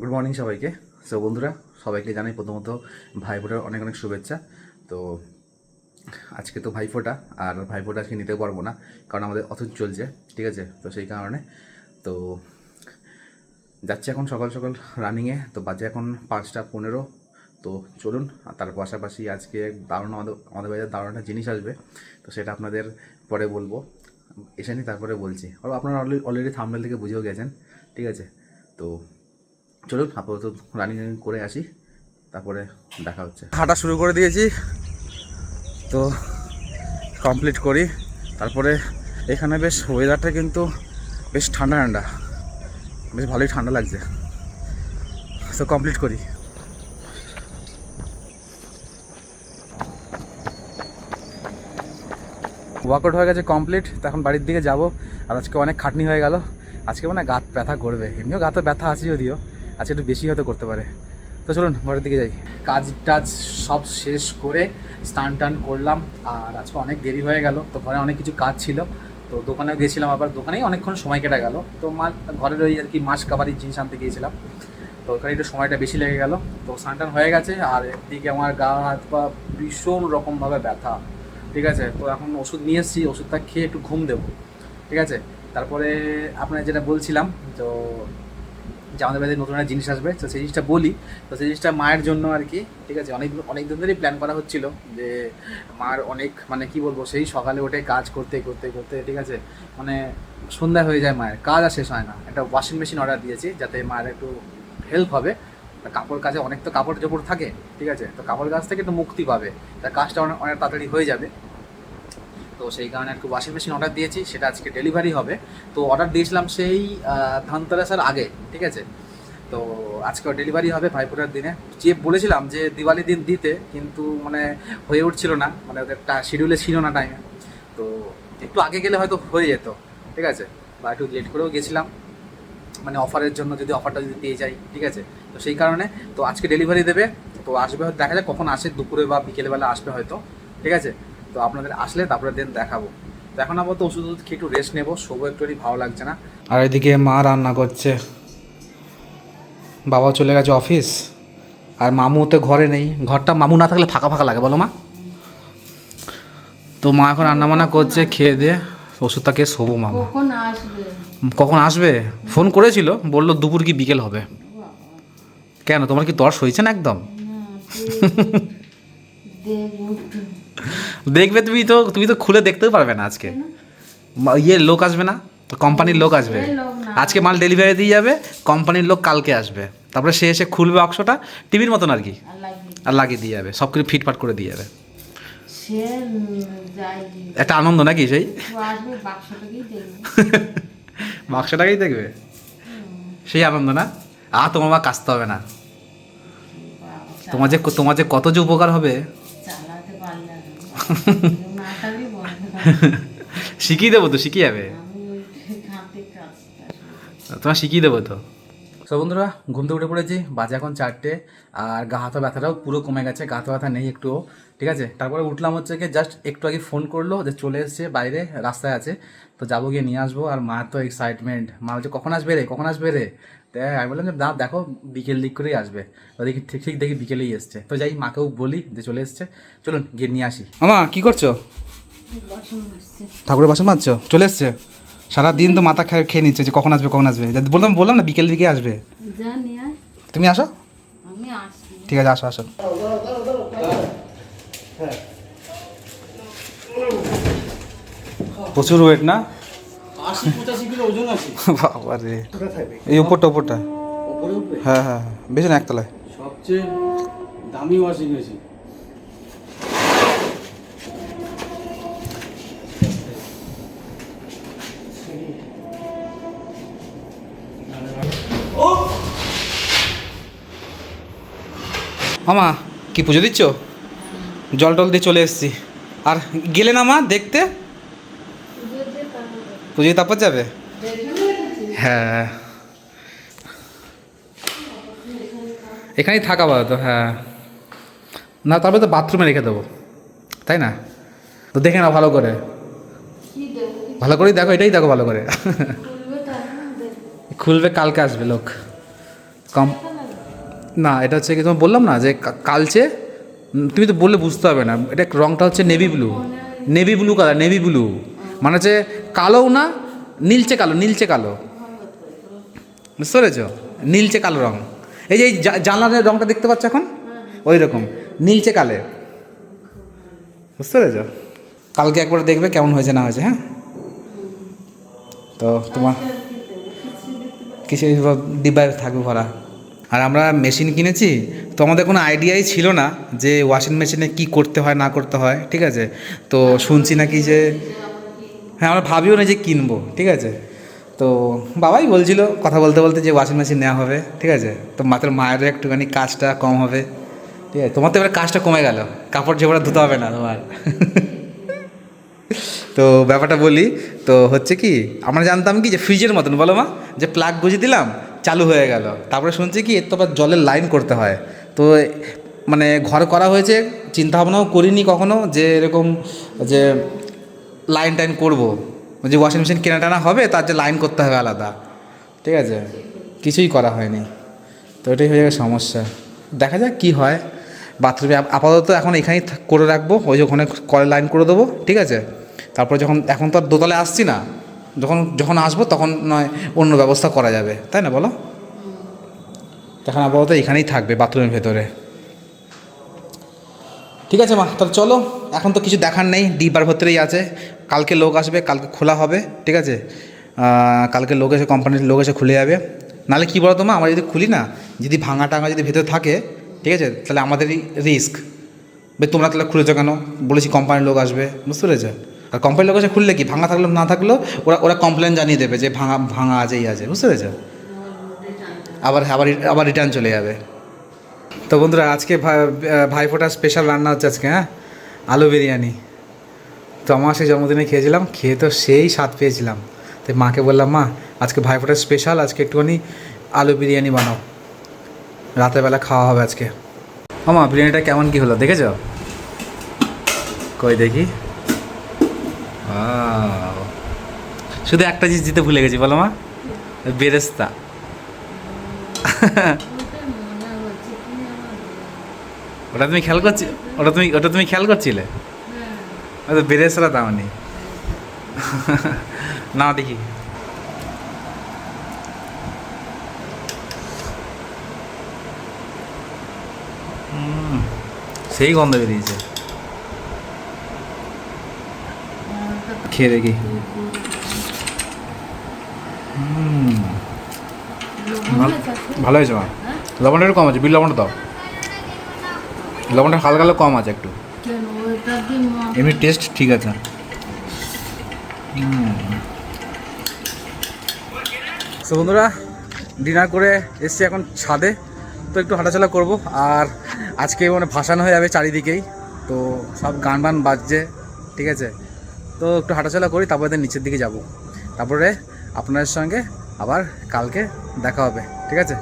Good morning সবাইকে। So বন্ধুরা, সবাইকে জানাই প্রথমত ভাইফোঁটার অনেক অনেক শুভেচ্ছা। তো আজকে তো ভাইফোঁটা, আর ভাইফোঁটা আজকে নিতে পারবো না, কারণ আমাদের অথচ চলছে, ঠিক আছে। তো সেই কারণে তো যাচ্ছি এখন সকাল সকাল রানিংয়ে। তো বাজে এখন 5টা 15। তো চলুন। আর তার পাশাপাশি আজকে দারুণ আমাদের বাড়িতে দারুণ একটা জিনিস আসবে, তো সেটা আপনাদের পরে বলবো, এসে নি তারপরে বলছি। আর আপনারা অলরেডি থাম্বনেল থেকে বুঝেও গেছেন, ঠিক আছে। তো চলুন আপাতত রানিং করে আসি, তারপরে দেখা হচ্ছে। হাঁটা শুরু করে দিয়েছি, তো কমপ্লিট করি। তারপরে এখানে বেশ ওয়েদারটা কিন্তু বেশ ঠান্ডা ঠান্ডা, বেশ ভালোই ঠান্ডা লাগছে। তো কমপ্লিট করি। ওয়ার্কআউট হয়ে গেছে কমপ্লিট, তো এখন বাড়ির দিকে যাব। আর আজকে অনেক খাটনি হয়ে গেল, আজকে মানে গাত ব্যথা করবে, এমনিও গাতে ব্যথা আছে যদিও, আজকে একটু বেশি হয়তো করতে পারে। তো চলুন ঘরের দিকে যাই। কাজ টাজ সব শেষ করে স্নান টান করলাম, আর আজকে অনেক দেরি হয়ে গেল, তো ঘরে অনেক কিছু কাজ ছিল। তো দোকানেও গিয়েছিলাম, আবার দোকানেই অনেকক্ষণ সময় কেটে গেল। তো ঘরের ওই আর কি মাছ কাবারির জিনিস আনতে গিয়েছিলাম, তো ওখানে একটু সময়টা বেশি লেগে গেল। তো স্নান টান হয়ে গেছে, আর এদিকে আমার গা হাত পা ভীষণ রকমভাবে ব্যথা, ঠিক আছে। তো এখন ওষুধ নিয়ে এসেছি, ওষুধটা খেয়ে একটু ঘুম দেবো, ঠিক আছে। তারপরে আপনার যেটা বলছিলাম, তো যে আমাদের বাড়িতে নতুন একটা জিনিস আসবে, তো সেই জিনিসটা বলি। তো সেই জিনিসটা মায়ের জন্য আর কি, ঠিক আছে। অনেক দিন ধরেই প্ল্যান করা হচ্ছিল, যে মার অনেক মানে কি বলবো, সেই সকালে উঠে কাজ করতে করতে করতে, ঠিক আছে, মানে সন্ধ্যা হয়ে যায়, মায়ের কাজ আর শেষ হয় না। একটা ওয়াশিং মেশিন অর্ডার দিয়েছি, যাতে মায়ের একটু হেল্প হবে। কাপড় কাচে অনেক তো কাপড় চোপড় থাকে, ঠিক আছে। তো কাপড় কাচ থেকে একটু মুক্তি পাবে, তার কাজটা অনেক অনেক তাড়াতাড়ি হয়ে যাবে। তো সেই কারণে একটু ওয়াশিং মেশিন অর্ডার দিয়েছি, সেটা আজকে ডেলিভারি হবে। তো অর্ডার দিয়েছিলাম সেই ধনতেরাসের আগে, ঠিক আছে। তো আজকেও ডেলিভারি হবে ভাইফোঁটার দিনে। যে বলেছিলাম যে দিওয়ালির দিন দিতে, কিন্তু মানে হয়ে উঠছিল না, মানে ওদের শিডিউলে ছিল না টাইমে। তো একটু আগে গেলে হয়তো হয়ে যেত, ঠিক আছে, বা একটু লেট করেও গেছিলাম, মানে অফারের জন্য, যদি অফারটা যদি পেয়ে যাই, ঠিক আছে। তো সেই কারণে তো আজকে ডেলিভারি দেবে, তো আসবে হয়তো, দেখা যাক কখন আসে, দুপুরে বা বিকেলবেলা আসবে হয়তো, ঠিক আছে। তো আপনাদের আসলে তারপরে দিন দেখাবো। তো এখন আপাতত ওষুধ খেয়ে একটু রেস্ট নেবো, শোবো, একটু ভালো লাগছে না। আর এদিকে মা রান্না করছে, বাবা চলে গেছে অফিস, আর মামু তো ঘরে নেই। ঘরটা মামু না থাকলে ফাঁকা ফাঁকা লাগে, বলো মা। তো মা এখন রান্না বান্না করছে, খেয়ে দিয়ে ওষুধটা খেয়ে শোবো। মামা কখন আসবে ফোন করেছিল, বললো দুপুর কি বিকেল হবে। কেন, তোমার কি তর্স হয়েছে না একদম? দেখবে, তুমি তো খুলে দেখতেও পারবে না আজকে। লোক আসবে না, তো কোম্পানির লোক আসবে। আজকে মাল ডেলিভারি দিয়ে যাবে, কোম্পানির লোক কালকে আসবে। তারপরে সে এসে খুলবে বাক্সটা, টিভির মতন আর কি, আর লাগিয়ে দিয়ে যাবে, সব কিছু ফিটফাট করে দিয়ে যাবে। একটা আনন্দ নাকি সেই বাক্সটাকেই দেখবে, সেই আনন্দ না। তোমার মা কাচতে হবে না, তোমার যে কত যে উপকার হবে। শিখিয়ে দেবো তো, শিখিয়ে যাবে, তোমার শিখিয়ে দেবো তো। সব বন্ধুরা, ঘুম থেকে উঠে পড়েছি, বাজে এখন 4টে। আর গা হাতে ব্যথাটাও পুরো কমে গেছে, গা হাতে ব্যথা নেই একটুও, ঠিক আছে। তারপরে উঠলাম হচ্ছে কি, জাস্ট একটু আগে ফোন করলো যে চলে এসছে, বাইরে রাস্তায় আছে, তো যাবো, গিয়ে নিয়ে আসবো। আর মা তো এক্সাইটমেন্ট, মা বলছে কখন আসবে রে, কখন আসবে রে। তাই আমি বললাম যে না, দেখো বিকেল দিক করেই আসবে। তো দেখি ঠিক ঠিক দেখি বিকেলেই এসছে। তো যাই, মাকেও বলি যে চলে এসছে, চলুন গিয়ে নিয়ে আসি। মামা কি করছো? ঠাকুরের বাসন মাজছো? চলে এসছে? সারাদিন তো মাথা খেয়ে নিচ্ছে যে কখন আসবে কখন আসবে। বললাম না বিকেল দিকে আসবে। তুমি আসো, ঠিক আছে, আসো আসো। প্রচুর ওয়েট না? 80-85 কিলো ওজন আছে। বাবা রে, এই উপরটা। হ্যাঁ হ্যাঁ, বেশি না, একতলায়। সবচেয়ে দামি ওয়াশিং মেশিন। মামা কি পুজো দিচ্ছ? জল টল দিয়ে চলে এসেছি। আর গেলে না মা দেখতে? পুজোয় তারপর যাবে? হ্যাঁ, এখানেই থাকা বলো তো। হ্যাঁ, না তারপরে তো বাথরুমে রেখে দেবো, তাই না? তো দেখে নাও ভালো করে, ভালো করেই দেখো, এটাই দেখো ভালো করে। খুলবে, কালকে আসবে লোক। না, এটা হচ্ছে কি তোমার বললাম না যে কালচে, তুমি তো বললে বুঝতে হবে না, এটা রঙটা হচ্ছে navy blue, navy blue colour, navy blue মানে হচ্ছে কালোও না, নীলচে কালো, নীলচে কালো, বুঝতে পেরেছ? নীলচে কালো রঙ, এই যে এই জানলার রঙটা দেখতে পাচ্ছ এখন ওই রকম নীলচে কালে, বুঝতে পেরেছ? কালকে একবার দেখবে কেমন হয়েছে না হয়েছে। হ্যাঁ, তো তোমার কিছু ডিব্বায় থাকবে ভরা। আর আমরা মেশিন কিনেছি, তো আমাদের কোনো আইডিয়াই ছিল না যে ওয়াশিং মেশিনে কী করতে হয় না করতে হয়, ঠিক আছে? তো শুনছি নাকি যে, হ্যাঁ আমরা ভাবিও না যে কিনবো, ঠিক আছে? তো বাবাই বলছিল কথা বলতে বলতে যে ওয়াশিং মেশিন নেওয়া হবে, ঠিক আছে? তো মাত্র মায়েরও একটুখানি কাজটা কম হবে, ঠিক আছে? তোমার তো এবার কাজটা কমে গেল, কাপড় চোপড় ধুতে হবে না তোমার। তো ব্যাপারটা বলি, তো হচ্ছে কি আমরা জানতাম কি যে ফ্রিজের মতন, বলো মা, যে প্লাগ গুঁজে দিলাম চালু হয়ে গেল, তারপরে শুনছি কি এর তো আবার জলের লাইন করতে হয়। তো মানে ঘর করা হয়েছে, চিন্তা ভাবনাও করিনি কখনো যে এরকম যে লাইন টাইন করবো, যে ওয়াশিং মেশিন কেনা টানা হবে তার যে লাইন করতে হবে আলাদা, ঠিক আছে? কিছুই করা হয়নি, তো এটাই হয়ে যাবে সমস্যা। দেখা যাক কী হয়। বাথরুমে আপাতত এখন এখানেই করে রাখবো, ওই যে ওখানে কলে লাইন করে দেবো, ঠিক আছে? তারপরে যখন, এখন তো আর দোতলায় আসছি না, যখন যখন আসবো তখন নয় অন্য ব্যবস্থা করা যাবে, তাই না বলো? তখন আপাতত এখানেই থাকবে বাথরুমের ভেতরে। ঠিক আছে মা, তাহলে চলো, এখন তো কিছু দেখার নেই, ডিব্বার ভেতরেই আছে, কালকে লোক আসবে, কালকে খোলা হবে, ঠিক আছে? কালকে লোক এসে, কোম্পানির লোক এসে খুলে যাবে। নাহলে কী বলো তো মা, আমরা যদি খুলি না, যদি ভাঙা টাঙা যদি ভেতরে থাকে, ঠিক আছে, তাহলে আমাদেরই রিস্ক। ভাই তোমরা তাহলে খুলেছো কেন? বলেছি কোম্পানির লোক আসবে, বুঝতে পেরেছো? আর কোম্পানির লোক এসে খুললে কি, ভাঙা থাকলেও না থাকলেও ওরা ওরা কমপ্লেন জানিয়ে দেবে যে ভাঙা ভাঙা আছেই আছে, বুঝতে পেরেছো? আবার আবার আবার রিটার্ন চলে যাবে। তো বন্ধুরা, আজকে ভাইফোঁটার স্পেশাল রান্না হচ্ছে আজকে, হ্যাঁ, আলু বিরিয়ানি। তো আমার সেই জন্মদিনে খেয়েছিলাম, খেয়ে তো সেই স্বাদ পেয়েছিলাম। তাই মাকে বললাম, মা আজকে ভাইফোঁটার স্পেশাল, আজকে একটুখানি আলু বিরিয়ানি বানাও, রাতের বেলা খাওয়া হবে আজকে। ও মা, বিরিয়ানিটা কেমন কী হলো দেখেছ? কই দেখি। শুধু একটা জিনিস দিতে ভুলে গেছি, বলো মা, বেরেস্তা। ওটা তুমি খেয়াল করছি, ওটা তুমি খেয়াল করছিলে? তো বেরেস্তাটা দাও নি না, দেখি। সেই গন্ধ বেরিয়েছে, খেয়ে দেখি। ভালো হয়েছে মা, লবণটা একটু কম আছে, বিল লবণটা দাও, লবণটা হালকা হালকা কম আছে একটু, এমনি টেস্ট ঠিক আছে। তো বন্ধুরা, ডিনার করে এসছি এখন ছাদে, তো একটু হাঁটাচলা করব। আর আজকে মানে ভাসানো হয়ে যাবে চারিদিকেই, তো সব গান বান বাজছে, ঠিক আছে? তো একটু হাঁটাচলা করি, তারপরে নিচের দিকে যাব, তারপরে আপনাদের সঙ্গে আবার কালকে দেখা হবে, ঠিক আছে?